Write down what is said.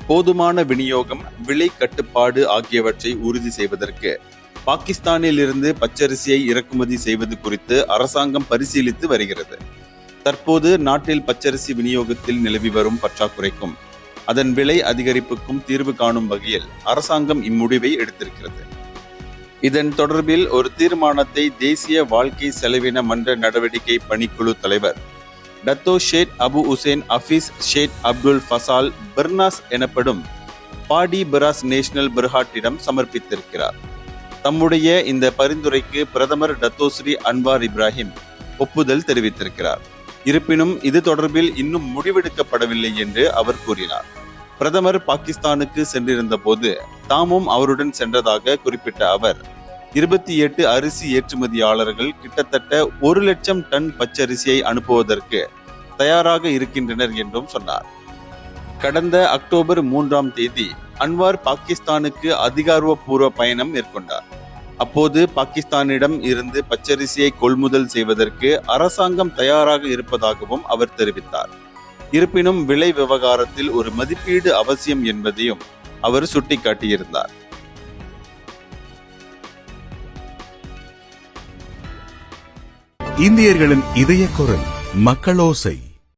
போதுமான விநியோகம், விலை கட்டுப்பாடு ஆகியவற்றை உறுதி செய்வதற்கு பாகிஸ்தானில் இருந்து பச்சரிசியை இறக்குமதி செய்வது குறித்து அரசாங்கம் பரிசீலித்து வருகிறது. தற்போது நாட்டில் பச்சரிசி விநியோகத்தில் நிலவி வரும் பற்றாக்குறைக்கும் அதன் விலை அதிகரிப்புக்கும் தீர்வு காணும் வகையில் அரசாங்கம் இம்முடிவை எடுத்திருக்கிறது. இதன் தொடர்பில் ஒரு தீர்மானத்தை தேசிய வாழ்க்கை செலவின மன்ற நடவடிக்கை பணிக்குழு தலைவர் டத்தோ ஷேட் அபு உசேன் அஃபீஸ் ஷேட் அப்துல் ஃபசால் பெர்னாஸ் எனப்படும் பாடி பராஸ் நேஷனல் பெர்ஹாட்டிடம் சமர்ப்பித்திருக்கிறார். தம்முடைய இந்த பரிந்துரைக்கு பிரதமர் டத்தோஸ்ரீ அன்வார் இப்ராஹிம் ஒப்புதல் தெரிவித்திருக்கிறார். இருப்பினும் இது தொடர்பில் இன்னும் முடிவெடுக்கப்படவில்லை என்று அவர் கூறினார். பிரதமர் பாகிஸ்தானுக்கு சென்றிருந்த போது தாமும் அவருடன் சென்றதாக குறிப்பிட்ட அவர் 28 அரிசி ஏற்றுமதியாளர்கள் கிட்டத்தட்ட 1,00,000 டன் பச்சரிசியை அனுப்புவதற்கு தயாராக இருக்கின்றனர் என்றும் சொன்னார். கடந்த அக்டோபர் 3ஆம் தேதி அன்வார் பாகிஸ்தானுக்கு அதிகாரப்பூர்வ பயணம் மேற்கொண்டார். அப்போது பாகிஸ்தானிடம் இருந்து பச்சரிசியை கொள்முதல் செய்வதற்கு அரசாங்கம் தயாராக இருப்பதாகவும் அவர் தெரிவித்தார். இருப்பினும் விலை விவகாரத்தில் ஒரு மதிப்பீடு அவசியம் என்பதையும் அவர் சுட்டிக்காட்டியிருந்தார். இந்தியர்களின் இதய குரல் மக்களோசை.